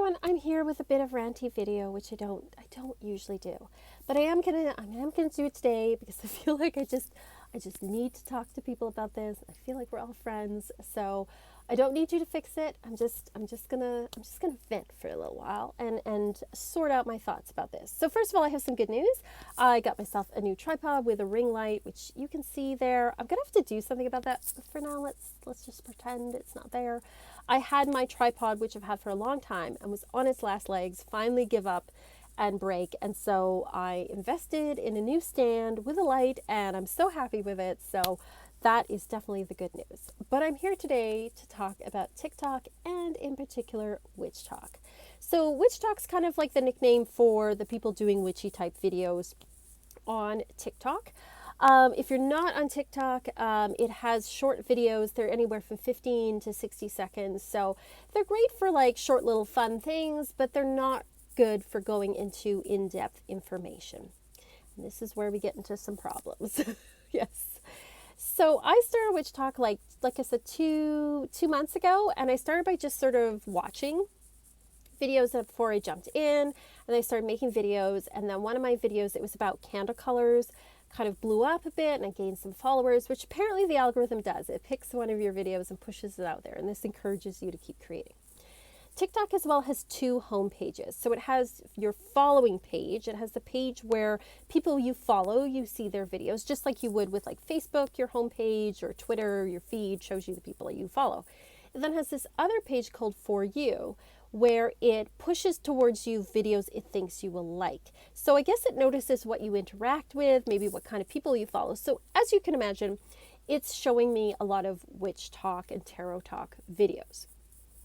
everyone, I'm here with a bit of ranty video, which I don't usually do, but I'm gonna do it today because I feel like I just need to talk to people about this. I feel like we're all friends, so I don't need you to fix it. I'm just gonna vent for a little while and sort out my thoughts about this. So first of all, I have some good news. I got myself a new tripod with a ring light, which you can see there. I'm gonna have to do something about that. But for now, let's just pretend it's not there. I had my tripod, which I've had for a long time, and was on its last legs, finally give up and break. And so I invested in a new stand with a light, and I'm so happy with it. So that is definitely the good news. But I'm here today to talk about TikTok and in particular Witchtok. So Witchtok's kind of like the nickname for the people doing witchy type videos on TikTok. If you're not on TikTok, it has short videos. They're anywhere from 15 to 60 seconds. So they're great for like short little fun things, but they're not good for going into in-depth information. And this is where we get into some problems. Yes. So I started Witchtok like I said, two months ago, and I started by just sort of watching videos before I jumped in, and I started making videos. And then one of my videos, it was about candle colors, kind of blew up a bit, and I gained some followers, which apparently the algorithm does. It picks one of your videos and pushes it out there, and this encourages you to keep creating. TikTok as well has two home pages. So it has your following page. It has the page where people you follow, you see their videos, just like you would with like Facebook, your home page, or Twitter, your feed shows you the people that you follow. It then has this other page called For You, where it pushes towards you videos it thinks you will like. So I guess it notices what you interact with, maybe what kind of people you follow. So as you can imagine, it's showing me a lot of witch talk and tarot talk videos,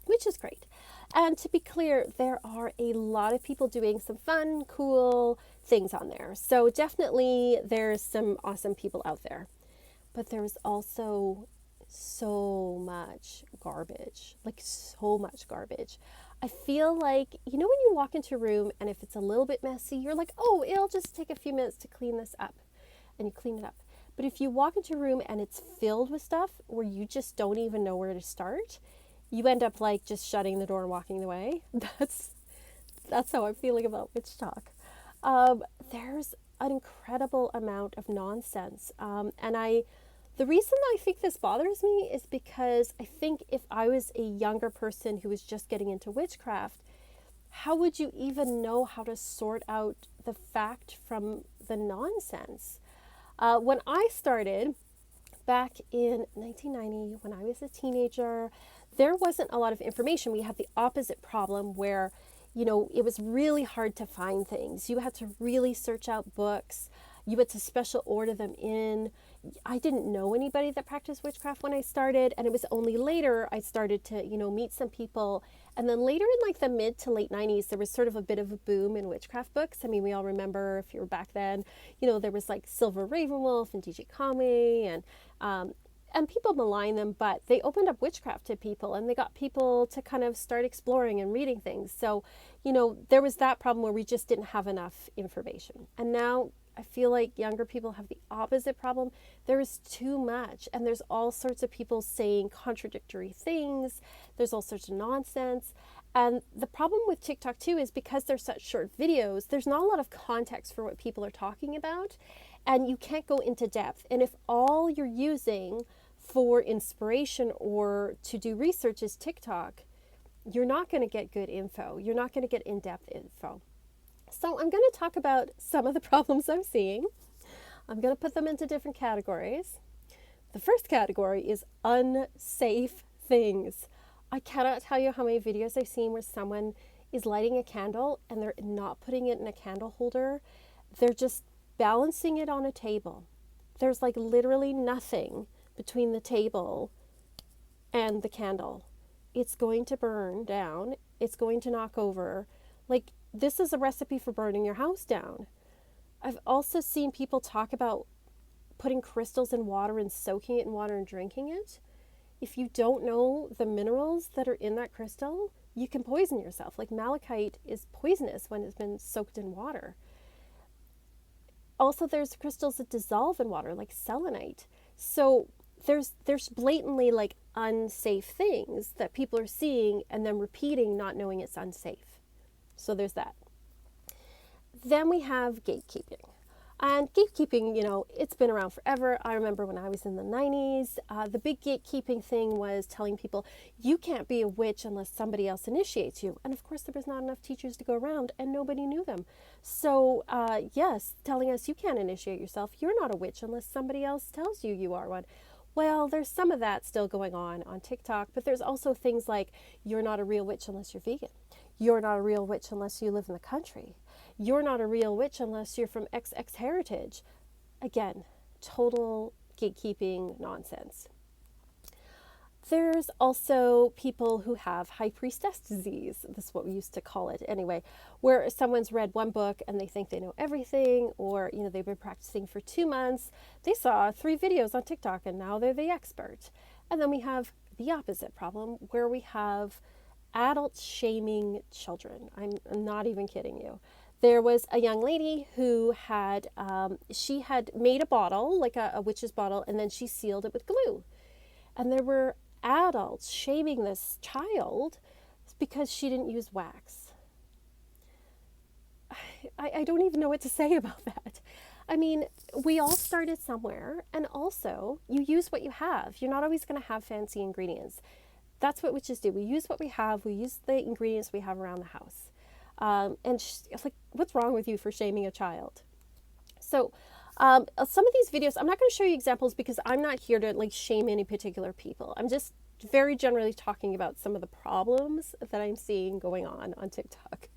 which is great. And to be clear, there are a lot of people doing some fun, cool things on there. So definitely there's some awesome people out there. But there's also so much garbage, like so much garbage. I feel like, you know, when you walk into a room and if it's a little bit messy, you're like, oh, it'll just take a few minutes to clean this up. And you clean it up. But if you walk into a room and it's filled with stuff where you just don't even know where to start, you end up like just shutting the door and walking away. That's how I'm feeling about Witchtok. There's an incredible amount of nonsense. The reason I think this bothers me is because I think if I was a younger person who was just getting into witchcraft, how would you even know how to sort out the fact from the nonsense? When I started back in 1990, when I was a teenager, there wasn't a lot of information. We had the opposite problem where, you know, it was really hard to find things. You had to really search out books. You had to special order them in. I didn't know anybody that practiced witchcraft when I started, and it was only later I started to, you know, meet some people. And then later in like the mid to late 90s, there was sort of a bit of a boom in witchcraft books. I mean, we all remember, if you were back then, you know, there was like Silver Ravenwolf and DJ Kame, and people malign them, but they opened up witchcraft to people, and they got people to kind of start exploring and reading things. So, you know, there was that problem where we just didn't have enough information. And now I feel like younger people have the opposite problem. There is too much, and there's all sorts of people saying contradictory things. There's all sorts of nonsense. And the problem with TikTok too is because they're such short videos, there's not a lot of context for what people are talking about, and you can't go into depth. And if all you're using for inspiration or to do research is TikTok, you're not going to get good info. You're not going to get in-depth info. So I'm going to talk about some of the problems I'm seeing. I'm going to put them into different categories. The first category is unsafe things. I cannot tell you how many videos I've seen where someone is lighting a candle and they're not putting it in a candle holder. They're just balancing it on a table. There's like literally nothing between the table and the candle. It's going to burn down. It's going to knock over. Like, this is a recipe for burning your house down. I've also seen people talk about putting crystals in water and soaking it in water and drinking it. If you don't know the minerals that are in that crystal, you can poison yourself. Like, malachite is poisonous when it's been soaked in water. Also, there's crystals that dissolve in water, like selenite. So there's blatantly like unsafe things that people are seeing and then repeating, not knowing it's unsafe. So there's that. Then we have gatekeeping. And gatekeeping, it's been around forever. I remember when I was in the 90s, the big gatekeeping thing was telling people, you can't be a witch unless somebody else initiates you. And of course, there was not enough teachers to go around and nobody knew them. So yes, telling us you can't initiate yourself. You're not a witch unless somebody else tells you you are one. Well, there's some of that still going on TikTok, but there's also things like, you're not a real witch unless you're vegan. You're not a real witch unless you live in the country. You're not a real witch unless you're from XX heritage. Again, total gatekeeping nonsense. There's also people who have high priestess disease. This is what we used to call it anyway, where someone's read one book and they think they know everything, or they've been practicing for 2 months. They saw 3 videos on TikTok and now they're the expert. And then we have the opposite problem where we have adults shaming children. I'm not even kidding you. There was a young lady who had, she had made a bottle, like a witch's bottle, and then she sealed it with glue. And there were adults shaming this child because she didn't use wax. I don't even know what to say about that. I mean, we all started somewhere, and also you use what you have. You're not always going to have fancy ingredients. That's what witches do. We use what we have. We use the ingredients we have around the house. Like, what's wrong with you for shaming a child? So some of these videos, I'm not going to show you examples because I'm not here to like shame any particular people. I'm just very generally talking about some of the problems that I'm seeing going on TikTok.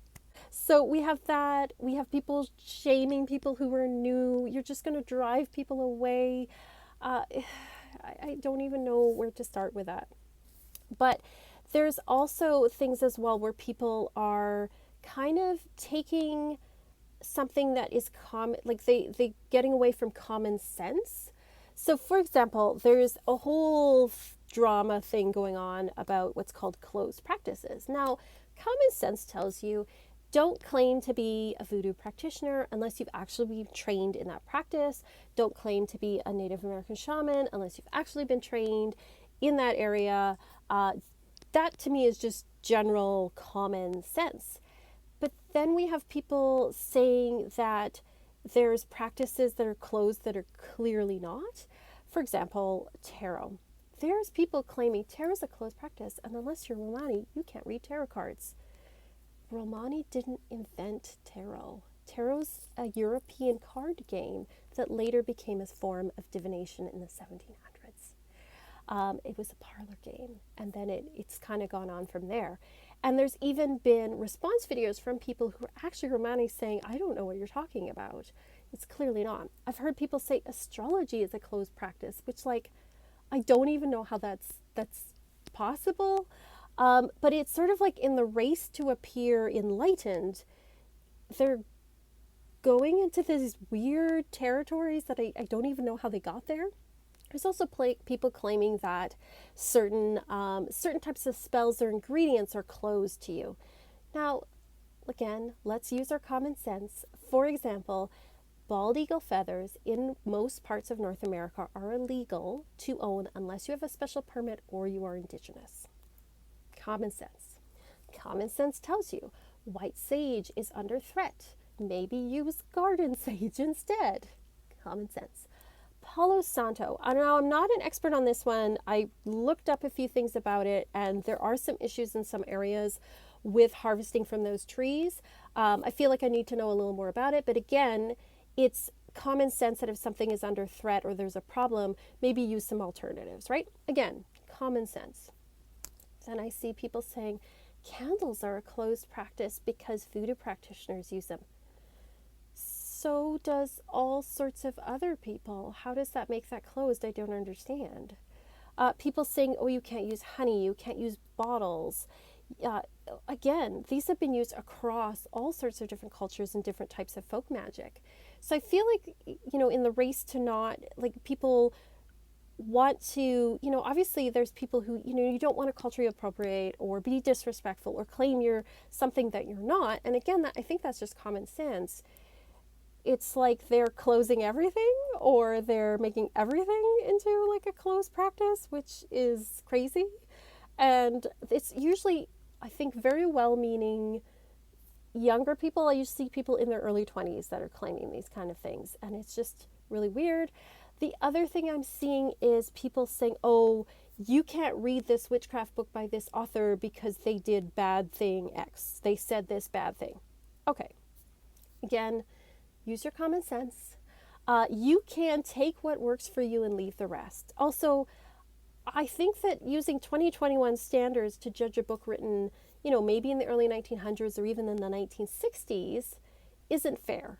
So we have that. We have people shaming people who are new. You're just going to drive people away. I don't even know where to start with that. But there's also things as well where people are kind of taking something that is common, like they getting away from common sense. So for example, there's a whole drama thing going on about what's called closed practices. Now, common sense tells you don't claim to be a voodoo practitioner unless you've actually been trained in that practice. Don't claim to be a Native American shaman unless you've actually been trained in that area. That to me is just general common sense. But then we have people saying that there's practices that are closed that are clearly not. For example, tarot. There's people claiming tarot is a closed practice, and unless you're Romani, you can't read tarot cards. Romani didn't invent tarot. Tarot's a European card game that later became a form of divination in the 1700s. It was a parlor game, and then it's kind of gone on from there. And there's even been response videos from people who are actually Romani saying, I don't know what you're talking about. It's clearly not. I've heard people say astrology is a closed practice, which I don't even know how that's possible. But it's sort of like in the race to appear enlightened, they're going into these weird territories that I don't even know how they got there. There's also people claiming that certain types of spells or ingredients are closed to you. Now, again, let's use our common sense. For example, bald eagle feathers in most parts of North America are illegal to own unless you have a special permit or you are Indigenous. Common sense. Common sense tells you white sage is under threat. Maybe use garden sage instead. Common sense. Palo Santo. Now, I'm not an expert on this one. I looked up a few things about it, and there are some issues in some areas with harvesting from those trees. I feel like I need to know a little more about it, but again, it's common sense that if something is under threat or there's a problem, maybe use some alternatives, right? Again, common sense. Then I see people saying candles are a closed practice because voodoo practitioners use them. So does all sorts of other people. How does that make that closed? I don't understand. People saying, oh, you can't use honey, you can't use bottles. Again, these have been used across all sorts of different cultures and different types of folk magic. So I feel like, in the race to not, like people want to, obviously there's people who, you don't want to culturally appropriate or be disrespectful or claim you're something that you're not. And again, I think that's just common sense. it's like they're closing everything, or they're making everything into like a closed practice, which is crazy. And it's usually, I think, very well meaning younger people. I usually see people in their early 20s that are claiming these kind of things, and it's just really weird. The other thing I'm seeing is people saying, oh, you can't read this witchcraft book by this author because they did bad thing X. They said this bad thing. Okay. Again, use your common sense. You can take what works for you and leave the rest. Also, I think that using 2021 standards to judge a book written, maybe in the early 1900s or even in the 1960s isn't fair.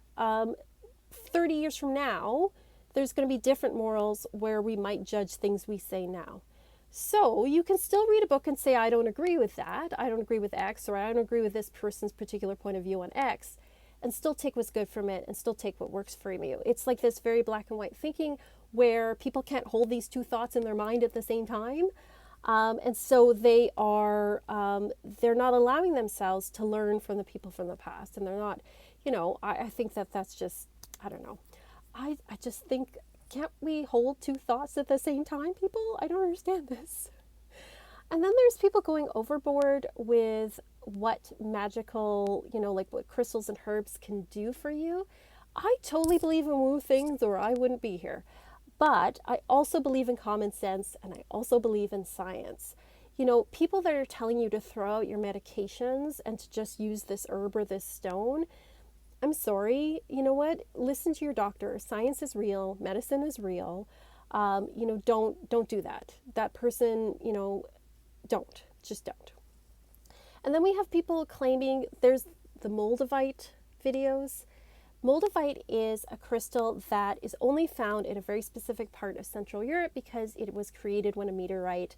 30 years from now, there's going to be different morals where we might judge things we say now. So you can still read a book and say, I don't agree with that. I don't agree with X, or I don't agree with this person's particular point of view on X, and still take what's good from it and still take what works for you. It's like this very black and white thinking where people can't hold these two thoughts in their mind at the same time. And so they're not allowing themselves to learn from the people from the past. And they're not, I think that's just, I don't know. I just think, can't we hold two thoughts at the same time, people? I don't understand this. And then there's people going overboard with what magical, like what crystals and herbs can do for you. I totally believe in woo things, or I wouldn't be here. But I also believe in common sense, and I also believe in science. People that are telling you to throw out your medications and to just use this herb or this stone, I'm sorry, you know what? Listen to your doctor. Science is real. Medicine is real. Don't do that. That person, just don't. And then we have people claiming, there's the Moldavite videos. Moldavite is a crystal that is only found in a very specific part of Central Europe because it was created when a meteorite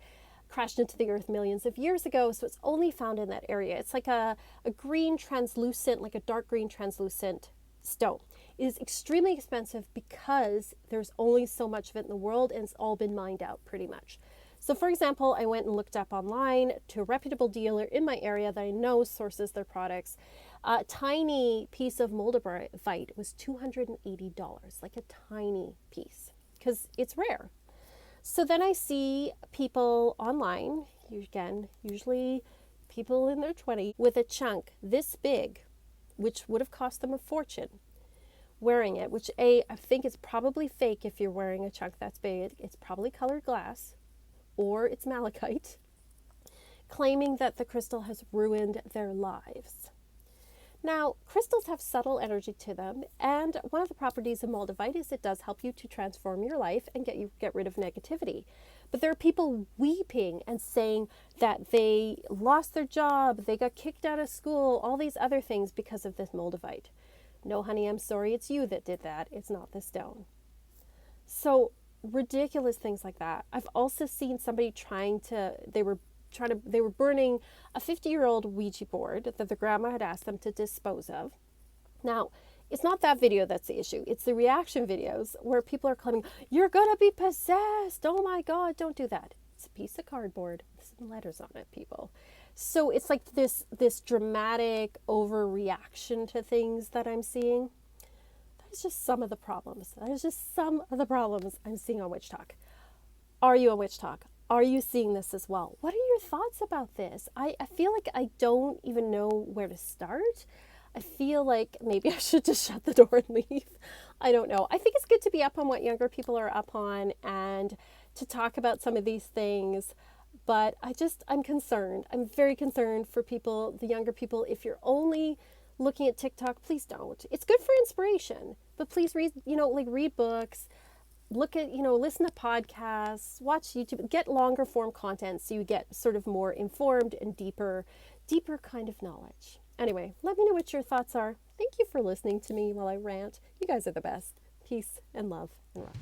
crashed into the earth millions of years ago. So it's only found in that area. It's like a green translucent, like a dark green translucent stone. It is extremely expensive because there's only so much of it in the world, and it's all been mined out pretty much. So for example, I went and looked up online to a reputable dealer in my area that I know sources their products. A tiny piece of Moldavite was $280, like a tiny piece, because it's rare. So then I see people online, again, usually people in their 20s, with a chunk this big, which would have cost them a fortune, wearing it, which I think is probably fake if you're wearing a chunk that's big. It's probably colored glass, or it's malachite, claiming that the crystal has ruined their lives. Now, crystals have subtle energy to them, and one of the properties of Moldavite is it does help you to transform your life and get rid of negativity. But there are people weeping and saying that they lost their job, they got kicked out of school, all these other things because of this Moldavite. No, honey, I'm sorry, it's you that did that. It's not the stone. So ridiculous things like that. I've also seen somebody they were burning a 50-year-old Ouija board that the grandma had asked them to dispose of. Now, it's not that video that's the issue. It's the reaction videos where people are claiming, you're going to be possessed. Oh my God, don't do that. It's a piece of cardboard with some letters on it, people. So it's like this dramatic overreaction to things that I'm seeing. That is just some of the problems. That is just some of the problems I'm seeing on Witchtok. Are you on Witchtok? Are you seeing this as well? What are your thoughts about this? I feel like I don't even know where to start. I feel like maybe I should just shut the door and leave. I don't know. I think it's good to be up on what younger people are up on and to talk about some of these things. But I'm concerned. I'm very concerned for people, the younger people. If you're only looking at TikTok, please don't. It's good for inspiration, but please read, read books. Look at, listen to podcasts, watch YouTube, get longer form content so you get sort of more informed and deeper kind of knowledge. Anyway, let me know what your thoughts are. Thank you for listening to me while I rant. You guys are the best. Peace and love and rock.